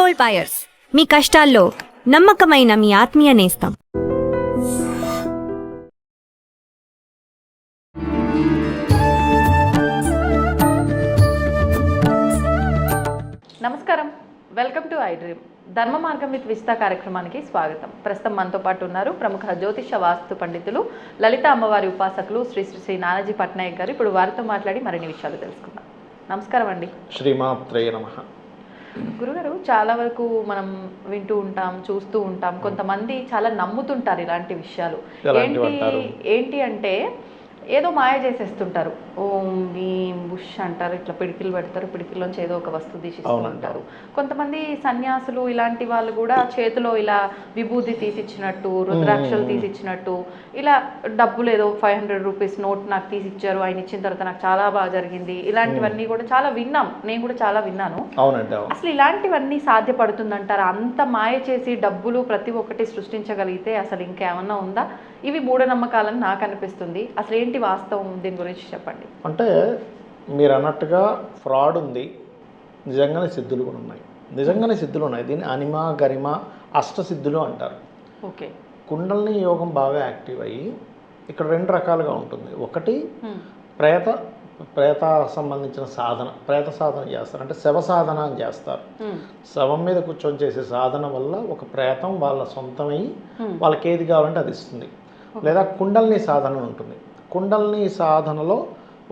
Gold buyers, మీ కష్టాల్లో నమ్మకమైన మీ ఆత్మీయ నేస్తం. నమస్కారం, వెల్కమ్ టు ఐ డ్రీమ్. ధర్మ మార్గం విత్ విజిత కార్యక్రమానికి స్వాగతం. ప్రస్తుతం మనతో పాటు ఉన్నారు ప్రముఖ జ్యోతిష వాస్తు పండితులు, లలిత అమ్మవారి ఉపాసకులు శ్రీ శ్రీ శ్రీ నానాజీ పట్నాయక్ గారు. ఇప్పుడు వారితో మాట్లాడి మరిన్ని విషయాలు తెలుసుకుందాం. నమస్కారం అండి. శ్రీమాత్రే నమః. గురుగారు, చాలా వరకు మనం వింటూ ఉంటాం, చూస్తూ ఉంటాం, కొంతమంది చాలా నమ్ముతుంటారు ఇలాంటి విషయాలు. ఏంటి అంటే ఏదో మాయ చేసేస్తుంటారు. ఓం భీం బుష్ అంటారు, ఇట్లా పిడికిలు పెడతారు, పిడికిల్లోంచి ఏదో ఒక వస్తువు తీసిస్తూ ఉంటారు. కొంతమంది సన్యాసులు ఇలాంటి వాళ్ళు కూడా చేతిలో ఇలా విభూతి తీసిచ్చినట్టు, రుద్రాక్షలు తీసిచ్చినట్టు, ఇలా డబ్బులు ఏదో 500 రూపీస్ నోట్ నాకు తీసిచ్చారు, ఆయన ఇచ్చిన తర్వాత నాకు చాలా బాగా జరిగింది, ఇలాంటివన్నీ కూడా చాలా విన్నాం. నేను కూడా చాలా విన్నాను. అసలు ఇలాంటివన్నీ సాధ్యపడుతుందంటారా? అంత మాయ చేసి డబ్బులు ప్రతి ఒక్కటి సృష్టించగలిగితే అసలు ఇంకేమన్నా ఉందా? ఇవి మూఢనమ్మకాలని నాకు అనిపిస్తుంది. అసలు ఏంటి వాస్తవం, దీని గురించి చెప్పండి. అంటే మీరు అన్నట్టుగా ఫ్రాడ్ ఉంది, నిజంగానే సిద్ధులు కూడా ఉన్నాయి. నిజంగానే సిద్ధులు ఉన్నాయి. దీన్ని అనిమ గరిమ అష్టసిద్ధులు అంటారు. ఓకే. కుండలిని యోగం బాగా యాక్టివ్ అయ్యి ఇక్కడ 2 రకాలుగా ఉంటుంది. ఒకటి ప్రేత సంబంధించిన సాధన, ప్రేత సాధన చేస్తారు, అంటే శవ సాధన అని చేస్తారు. శవం మీద కూర్చొని చేసే సాధన వల్ల ఒక ప్రేతం వాళ్ళ సొంతమై వాళ్ళకి ఏది కావాలంటే అది ఇస్తుంది. లేదా కుండలిని సాధన ఉంటుంది. కుండలిని సాధనలో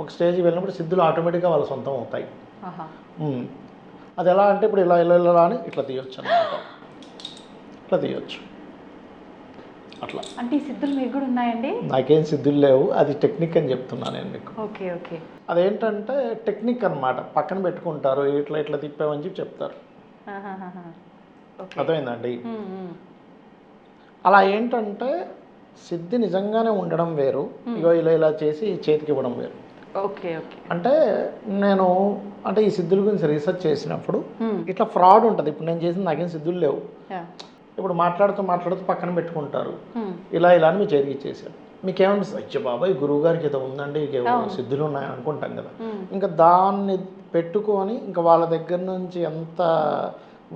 ఒక స్టేజ్కి వెళ్ళినప్పుడు సిద్ధులు ఆటోమేటిక్గా వాళ్ళ సొంతం అవుతాయి. అది ఎలా అంటే ఇప్పుడు ఇలా ఇలా ఇలా అని ఇట్లా తీయొచ్చు అన్నమాట. ఇట్లా తీయొచ్చు అట్లా. అంటే ఈ సిద్ధులు మీకు కూడా ఉన్నాయండి? నాకేం సిద్ధులు లేవు, అది టెక్నిక్ అని చెప్తున్నాను నేను మీకు. Okay okay. అదేంటంటే టెక్నిక్ అన్నమాట. పక్కన పెట్టుకుంటారు, ఇట్లా ఇట్లా తిప్పామని చెప్పి చెప్తారు. అర్థమైందండి? అలా ఏంటంటే సిద్ధి నిజంగానే ఉండడం వేరు, ఇగో ఇలా ఇలా చేసి చేతికి ఇవ్వడం వేరు. Okay okay. అంటే నేను ఈ సిద్ధుల గురించి రీసెర్చ్ చేసినప్పుడు ఇట్లా ఫ్రాడ్ ఉంటుంది. ఇప్పుడు నేను చేసిన నాకేం సిద్ధులు లేవు. ఇప్పుడు మాట్లాడుతూ పక్కన పెట్టుకుంటారు, ఇలా ఇలా అని మీ చేతికి ఇచ్చేసారు. మీకేమనిపిస్తుంది? అచ్చా బాబాయ్ గురువు గారికి ఏదో ఉందండి, సిద్ధులు ఉన్నాయని అనుకుంటాం కదా. ఇంకా దాన్ని పెట్టుకొని ఇంకా వాళ్ళ దగ్గర నుంచి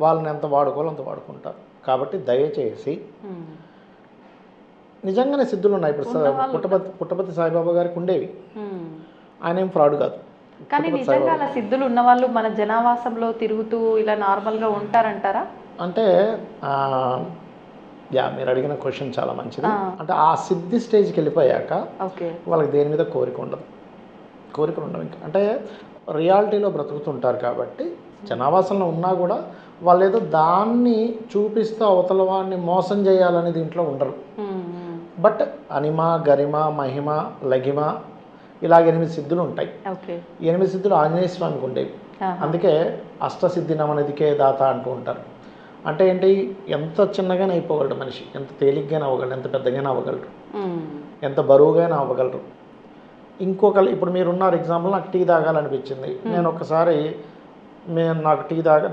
వాళ్ళని ఎంత వాడుకోవాలో అంత వాడుకుంటారు. కాబట్టి దయచేసి నిజంగానే సిద్ధులు ఉన్నాయి. ఇప్పుడు పుట్టపర్తి సాయిబాబా గారికి ఉండేవి, ఆయన ఏం ఫ్రాడ్ కాదు. కానీ నిజంగా అలా సిద్ధులు ఉన్న వాళ్ళు మన జనావాసంలో తిరుగుతూ ఇలా నార్మల్గా ఉంటారంటారా? అంటే మీరు అడిగిన క్వశ్చన్ చాలా మంచిది. అంటే ఆ సిద్ధి స్టేజ్కి వెళ్ళిపోయాక వాళ్ళకి దేని మీద కోరిక ఉండవు ఇంకా. అంటే రియాలిటీలో బ్రతుకుతుంటారు కాబట్టి జనావాసంలో ఉన్నా కూడా వాళ్ళు ఏదో దాన్ని చూపిస్తూ అవతల వాడిని మోసం చేయాలని దీంట్లో ఉండరు. బట్ అనిమ గరిమ మహిమ లగిమ ఇలాగ 8 సిద్ధులు ఉంటాయి. 8 సిద్ధులు ఆంజనేయ స్వామికి ఉండేవి. అందుకే అష్టసిద్ధి నవనిధికే దాత అంటూ ఉంటారు. అంటే ఏంటి, ఎంత చిన్నగానే అయిపోగలడు మనిషి, ఎంత తేలిగ్గానే అవ్వగలడు, ఎంత పెద్దగానే అవ్వగలరు, ఎంత బరువుగానే అవ్వగలరు. ఇంకొకరు ఇప్పుడు మీరున్నారు, ఎగ్జాంపుల్ నాకు టీ తాగాలనిపించింది. నేను ఒకసారి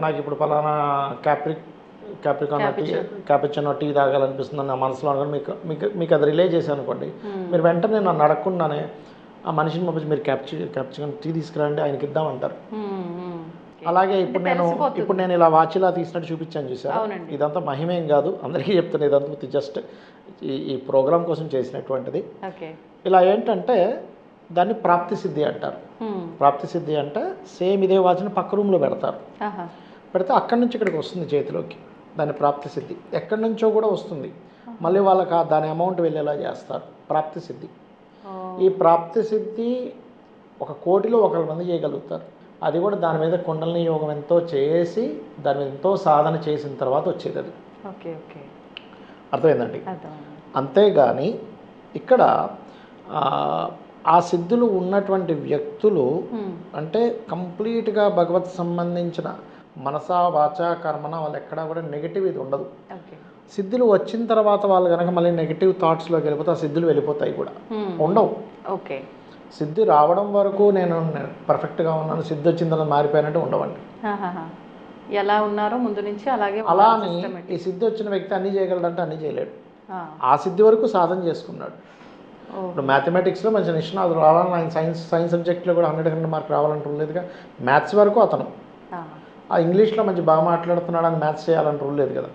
నాకు ఇప్పుడు ఫలానా క్యాపిచినో టీ తాగాలనిపిస్తుంది నా మనసులో అనుకోండి, మీకు అది రిలే చేశాను అనుకోండి, మీరు వెంటనే నన్ను అడగకుండానే ఆ మనిషిని పంపించి మీరు క్యాపిచినో టీ తీసుకురండి ఆయనకి ఇద్దామంటారు. అలాగే ఇప్పుడు నేను ఇలా వాచిలా తీసినట్టు చూపించాను చూసారా, ఇదంతా మహిమేం కాదు, అందరికీ చెప్తాను, ఇదంతా జస్ట్ ఈ ప్రోగ్రామ్ కోసం చేసినటువంటిది. ఇలా ఏంటంటే దాన్ని ప్రాప్తి సిద్ధి అంటారు. ప్రాప్తి సిద్ధి అంటే సేమ్ ఇదే వాచ్ని పక్క రూమ్లో పెడతారు. పెడితే అక్కడి నుంచి ఇక్కడికి వస్తుంది చేతిలోకి, దాని ప్రాప్తి సిద్ధి. ఎక్కడి నుంచో కూడా వస్తుంది, మళ్ళీ వాళ్ళకి దాని అమౌంట్ వెళ్ళేలా చేస్తారు. ప్రాప్తి సిద్ధి. ఈ ప్రాప్తి సిద్ధి 1 కోటిలో 1 మంది చేయగలుగుతారు. అది కూడా దాని మీద కుండలిని యోగం ఎంతో చేసి దాని మీద ఎంతో సాధన చేసిన తర్వాత వచ్చేది అది. అర్థమైందండి? అంతేగాని ఇక్కడ ఆ సిద్ధులు ఉన్నటువంటి వ్యక్తులు అంటే కంప్లీట్గా భగవత్ సంబంధించిన మనసా వాచా కర్మన వాళ్ళు ఎక్కడా కూడా నెగిటివ్ ఇది ఉండదు. సిద్ధులు వచ్చిన తర్వాత వాళ్ళు కనుక మళ్ళీ నెగిటివ్ థాట్స్లోకి వెళ్ళిపోతే ఆ సిద్ధులు వెళ్ళిపోతాయి కూడా, ఉండవు. సిద్ధి రావడం వరకు నేను పర్ఫెక్ట్గా ఉన్నాను, సిద్ధి వచ్చిన తర్వాత మారిపోయానంటే ఉండవండి. ఎలా ఉన్నారో ముందు నుంచి అలాగే. అలా అని ఈ సిద్ధి వచ్చిన వ్యక్తి అన్నీ చేయగలడంటే అన్నీ చేయలేడు. ఆ సిద్ధి వరకు సాధన చేసుకున్నాడు. ఇప్పుడు మ్యాథమెటిక్స్లో మంచి నిష్ణాతులు రావాలని ఆయన సైన్స్ సబ్జెక్ట్లో కూడా 100 మార్క్ రావాలంటూ లేదుగా. మ్యాథ్స్ వరకు అతను ఆ ఇంగ్లీష్లో మంచి బాగా మాట్లాడుతున్నాడు అని మ్యాథ్స్ చేయాలని రూల్ లేదు కదా.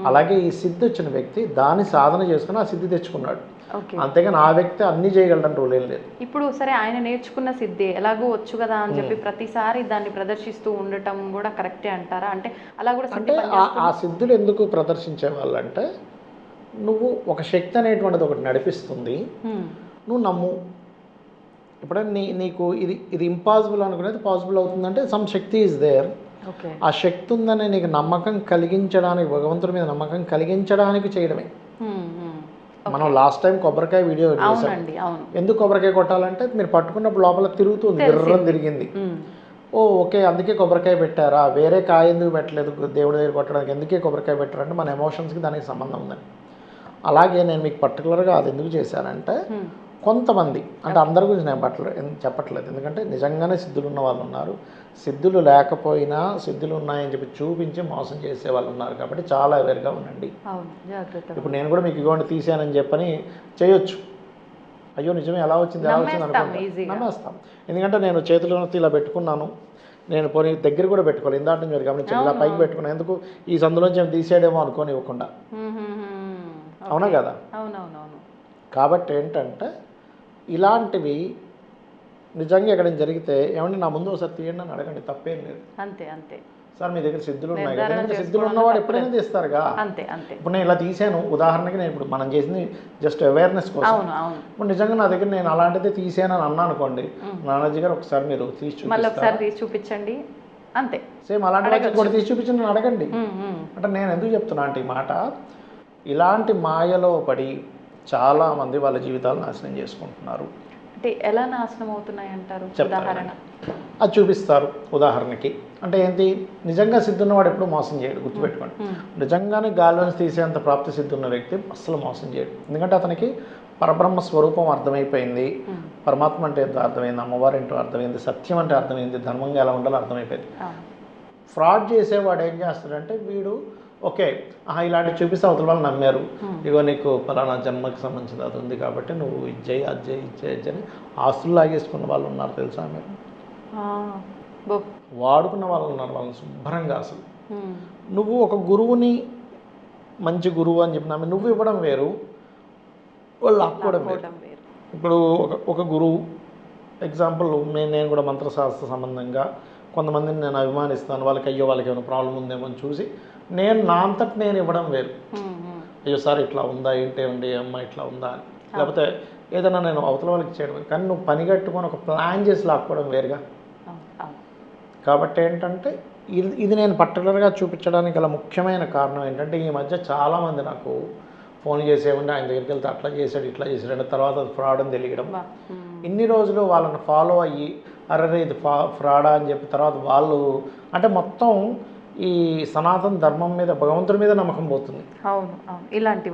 అలాగే ఈ సిద్ధి వచ్చిన వ్యక్తి దాన్ని సాధన చేసుకుని ఆ సిద్ధి తెచ్చుకున్నాడు. ఓకే. అంతేగాని ఆ వ్యక్తి అన్నీ చేయగలడని రూల్ ఏం లేదు. ఇప్పుడు సరే ఆయన నేర్చుకున్న సిద్ధి ఎలాగో వచ్చు కదా అని చెప్పి ప్రతిసారి దాన్ని ప్రదర్శిస్తూ ఉండటం కూడా కరెక్టే అంటారా? అంటే అలా కూడా సిద్ధి అంటే ఆ సిద్ధులు ఎందుకు ప్రదర్శించే వాళ్ళంటే నువ్వు ఒక శక్తి అనేటువంటిది ఒకటి నడిపిస్తుంది, నువ్వు నమ్ము. ఎప్పుడైనా నీకు ఇది ఇంపాసిబుల్ అనుకునేది పాసిబుల్ అవుతుందంటే సమ్ శక్తి ఈజ్ దేర్. ఓకే. ఆ శక్తి ఉందని నీకు నమ్మకం కలిగించడానికి, భగవంతుడి మీద నమ్మకం కలిగించడానికి చేయడమే. మనం లాస్ట్ టైం కొబ్బరికాయ వీడియో చేసాం. ఎందుకు కొబ్బరికాయ కొట్టాలంటే మీరు పట్టుకున్నప్పుడు లోపల తిరుగుతుంది, గిర్రం తిరిగింది. ఓకే అందుకే కొబ్బరికాయ పెట్టారా, వేరే కాయ ఎందుకు పెట్టలేదు దేవుడి దగ్గర కొట్టడానికి, ఎందుకే కొబ్బరికాయ పెట్టారంటే మన ఎమోషన్స్కి దానికి సంబంధం ఉందని. అలాగే నేను మీకు పర్టికులర్గా అది ఎందుకు చేశానంటే కొంతమంది, అంటే అందరి గురించి నేను చెప్పట్లేదు, ఎందుకంటే నిజంగానే సిద్ధులు ఉన్న వాళ్ళు ఉన్నారు, సిద్ధులు లేకపోయినా సిద్ధులు ఉన్నాయని చెప్పి చూపించి మోసం చేసే వాళ్ళు ఉన్నారు. కాబట్టి చాలా అవేర్గా ఉండండి. ఇప్పుడు నేను కూడా మీకు ఇగోండి తీసానని చెప్పని చేయొచ్చు, అయ్యో నిజమే ఎలా వచ్చింది నమ్మేస్తాం. ఎందుకంటే నేను చేతిలో ఇలా పెట్టుకున్నాను, నేను పోనీ దగ్గర కూడా పెట్టుకోవాలి, ఇందాక నుంచి మీరు గమనించాను, ఇలా పైకి పెట్టుకున్నాను, ఎందుకు ఈ సందులోంచి తీసేయడేమో అనుకోని ఇవ్వకుండా. అవునా కదా? అవునవునవును. కాబట్టి ఏంటంటే ఇలాంటివి నిజంగా ఎక్కడైనా జరిగితే ఏమంటే నా ముందు ఒకసారి తీయండి అని అడగండి, తప్పేం లేదు. అంతే అంతే సార్ మీ దగ్గర సిద్ధులు ఉన్నాయి కదా, ఎందుకంటే సిద్ధులు ఉన్నవాడు ఎప్పుడైనా తీస్తారుగా. అంతే అంతే. ఇప్పుడు నేను ఇలా తీసాను ఉదాహరణకి, నేను ఇప్పుడు మనం చేసింది జస్ట్ అవేర్నెస్ కోసం. ఇప్పుడు నిజంగా నా దగ్గర నేను అలాంటిది తీసాను అని అన్నా అనుకోండి, నానాజీ గారు ఒకసారి మీరు తీసి చూపించండి, అంతే సేమ్ అలాంటి కూడా తీసి చూపించండి అని అడగండి. అంటే నేను ఎందుకు చెప్తున్నా అంటే ఈ మాట, ఇలాంటి మాయలో పడి చాలామంది వాళ్ళ జీవితాలు నాశనం చేసుకుంటున్నారు. అంటే ఎలా నాశనం అవుతున్నాయి అంటారు? ఉదాహరణ అది చూపిస్తారు. ఉదాహరణకి అంటే ఏంటి, నిజంగా సిద్ధున్నవాడు ఎప్పుడు మోసం చేయడు, గుర్తుపెట్టుకోండి. నిజంగానే గాలిలోంచి తీసేంత ప్రాప్తి సిద్ధున్న వ్యక్తి అస్సలు మోసం చేయడు. ఎందుకంటే అతనికి పరబ్రహ్మ స్వరూపం అర్థమైపోయింది, పరమాత్మ అంటే ఏంటో అర్థమైంది, అమ్మవారు ఏంటో అర్థమైంది, సత్యం అంటే అర్థమైంది, ధర్మంగా ఎలా ఉండాలో అర్థమైపోయింది. ఫ్రాడ్ చేసేవాడు ఏం చేస్తాడంటే వీడు ఓకే ఇలాంటి చూపిస్తే అవతల వాళ్ళు నమ్మారు, ఇగో నీకు పలానా జన్మకి సంబంధించింది అది ఉంది కాబట్టి నువ్వు ఇజ్జయి అజ్జయి ఇజ్జయి అని ఆస్తులు లాగేసుకున్న వాళ్ళు ఉన్నారు తెలుసా మీరు? వాడుకున్న వాళ్ళు ఉన్నారు, వాళ్ళని శుభ్రంగా. అసలు నువ్వు ఒక గురువుని మంచి గురువు అని చెప్పినా నువ్వు ఇవ్వడం వేరు, వాళ్ళు లాక్కోవడం వేరు. ఇప్పుడు ఒక గురువు ఎగ్జాంపుల్ నేను కూడా మంత్రశాస్త్ర సంబంధంగా కొంతమందిని నేను అభిమానిస్తాను, వాళ్ళకి అయ్యో వాళ్ళకి ఏమైనా ప్రాబ్లం ఉందేమో అని చూసి నేను నా అంతటి నేను ఇవ్వడం వేరు. అయ్యో సార్ ఇట్లా ఉందా ఏంటేమండి అమ్మ ఇట్లా ఉందా అని, లేకపోతే ఏదైనా నేను అవతల వాళ్ళకి చేయడం. కానీ నువ్వు పని కట్టుకొని ఒక ప్లాన్ చేసి లాక్కోవడం వేరుగా. కాబట్టి ఏంటంటే ఇది నేను పర్టికులర్గా చూపించడానికి గల ముఖ్యమైన కారణం ఏంటంటే ఈ మధ్య చాలామంది నాకు ఫోన్ చేసేవండి ఆయన దగ్గరికి వెళ్తే అట్లా చేశాడు ఇట్లా చేశాడు అంటే తర్వాత అది ఫ్రాడ్ అని తెలియడం. ఇన్ని రోజులు వాళ్ళని ఫాలో అయ్యి అరే ఇది ఫ్రాడా అని చెప్పి తర్వాత వాళ్ళు అంటే మొత్తం ఈ సనాతన ధర్మం మీద భగవంతుడి మీద నమ్మకం పోతుంది. అవును ఇలాంటి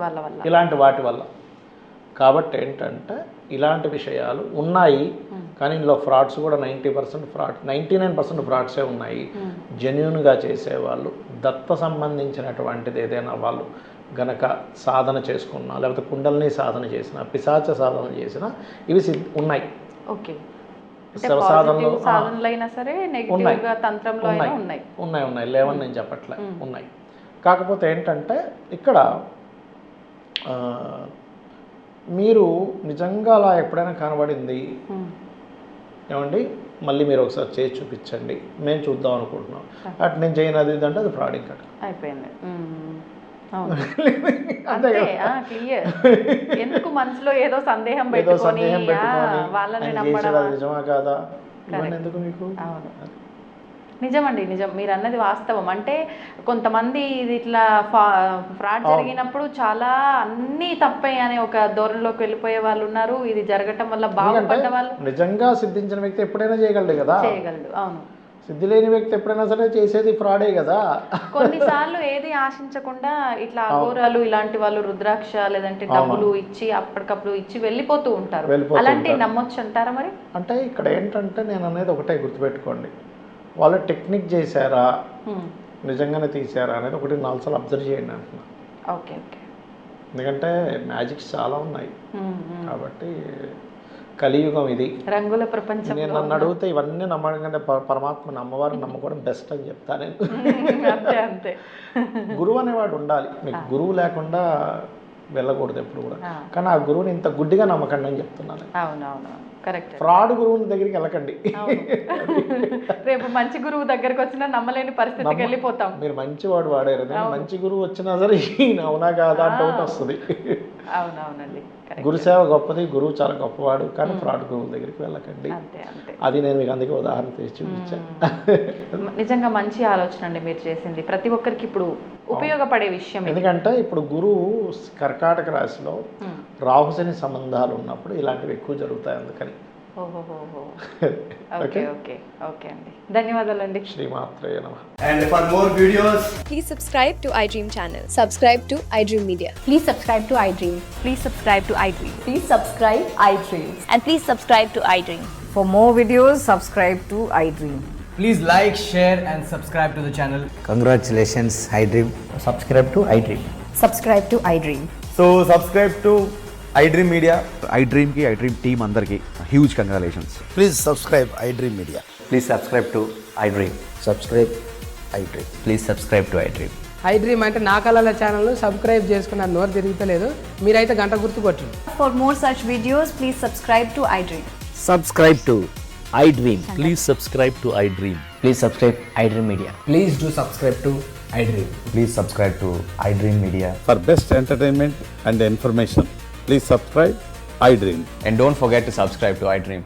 వాటి వల్ల. కాబట్టి ఏంటంటే ఇలాంటి విషయాలు ఉన్నాయి, కానీ ఇందులో ఫ్రాడ్స్ కూడా 90% ఫ్రాడ్ 99% ఫ్రాడ్సే ఉన్నాయి. జెన్యూన్గా చేసేవాళ్ళు దత్త సంబంధించినటువంటిది ఏదైనా వాళ్ళు గనక సాధన చేసుకున్నా లేకపోతే కుండల్ని సాధన చేసిన పిశాచ సాధన చేసిన ఇవి ఉన్నాయి. ఓకే ఉన్నాయి లేవని నేను చెప్పట్లే, ఉన్నాయి. కాకపోతే ఏంటంటే ఇక్కడ మీరు నిజంగా అలా ఎప్పుడైనా కనబడింది ఏమండి మళ్ళీ మీరు ఒకసారి చేసి చూపించండి మేము చూద్దాం అనుకుంటున్నాం, అటు నేను చేయను అది అంటే అది ఫ్రాడ్ ఇంకా అయిపోయింది. ఎందుకు మనసులో ఏదో సందేహం పెట్టుకొని వాళ్ళని నమ్మడం నిజమా కాదా ఎందుకు మీకు? నిజమండి నిజం, మీరు అన్నది వాస్తవం. అంటే కొంతమంది ఇది ఇట్లా ఫ్రాడ్ జరిగినప్పుడు చాలా అన్నీ తప్పే అనే ఒక ధోరణిలోకి వెళ్ళిపోయే వాళ్ళు ఉన్నారు. ఇది జరగటం వల్ల బాగుపడ్డ వాళ్ళు నిజంగా సిద్ధించిన వ్యక్తి ఎప్పుడైనా చేయగలడు కదా, చేయగలడు. అవును, సిద్ధి లేని వ్యక్తి ఎప్పుడైనా సరే చేసేది ఫ్రాడే కదా. కొన్నిసార్లు ఏది ఆశించకుండా ఇట్లా అఘోరాలు ఇలాంటి వాళ్ళు రుద్రాక్ష లేదంటే డబ్బులు ఇచ్చి అప్పటికప్పుడు ఇచ్చి వెళ్ళిపోతూ ఉంటారు. అలాంటి నమ్మొచ్చు అంటారా మరి? అంటే ఇక్కడ ఏంటంటే నేను అనేది ఒకటే గుర్తుపెట్టుకోండి, వాళ్ళు టెక్నిక్ చేశారా నిజంగానే తీసారా అనేది ఒకటి 4 సార్లు అబ్జర్వ్ చేయండి అంటున్నా. Okay okay. ఎందుకంటే మ్యాజిక్స్ చాలా ఉన్నాయి కాబట్టి కలియుగం ఇది. రంగుల నేను ప్రపంచంలో నన్ను అడిగితే ఇవన్నీ నమ్మడం కంటే పరమాత్మని అమ్మవారిని నమ్ముకోవడం బెస్ట్ అని చెప్తా నేను. అంతే అంతే. గురువు అనేవాడు ఉండాలి, మీకు గురువు లేకుండా వెళ్ళకూడదు ఎప్పుడు కూడా. ఆ. కానీ ఆ గురువుని ఇంత గుడ్డిగా నమ్మకండి అని చెప్తున్నాను. అవునవును, కరెక్ట్. ఫ్రాడ్ గురువుని దగ్గరికి వెళ్ళకండి. రేపు మంచి గురువు దగ్గరకు వచ్చినా నమ్మలేని పరిస్థితికి వెళ్ళిపోతాం. మీరు మంచి వాడు వాడారు, మంచి గురువు వచ్చినా సరే ఈయన అవునా కాదా డౌట్ వస్తుంది. అవునవునండి, గురుసేవ గొప్పది, గురువు చాలా గొప్పవాడు, కానీ ఫ్రాడ్ గురువు దగ్గరికి వెళ్ళకండి. అంతే అంతే. అది నేను మీకు అందుకే ఉదాహరణ తీసి చూపించాను. నిజంగా మంచి ఆలోచన అండి మీరు చేసింది, ప్రతి ఒక్కరికి ఇప్పుడు ఉపయోగపడే విషయం ఇది. ఎందుకంటే ఇప్పుడు గురువు కర్కాటక రాశిలో రాహుశని సంబంధాలు ఉన్నప్పుడు ఇలాంటివి ఎక్కువ జరుగుతాయి, అందుకని. ఓహోహోహో. ఓకే ఓకే ఓకే అండి, ధన్యవాదాలండి. శ్రీమాత్రే నమః. And for more videos, Please subscribe to iDream channel. Subscribe to iDream Media. Please subscribe to iDream. Please subscribe to iDream. Please subscribe iDream. And please subscribe to iDream. For more videos, subscribe to iDream. please like, share, and subscribe to the channel. Congratulations, iDream. Subscribe to iDream. Subscribe to iDream. So subscribe to iDream Media. iDream ki iDream team andarki huge congratulations. Please subscribe iDream Media. Please subscribe to iDream. Subscribe iDream. Please subscribe to iDream. iDream అంటే నా కళల channel subscribe చేసుకున్న నోరు తిరుగుతలేదు, మీరైతే గంట గుర్తు కొట్టండి. For more such videos, please subscribe to iDream. Subscribe to iDream. Please subscribe to iDream. Please subscribe iDream Media. Please do subscribe to iDream. Please subscribe to iDream Media. For best entertainment and information, please subscribe iDream. And don't forget to subscribe to iDream.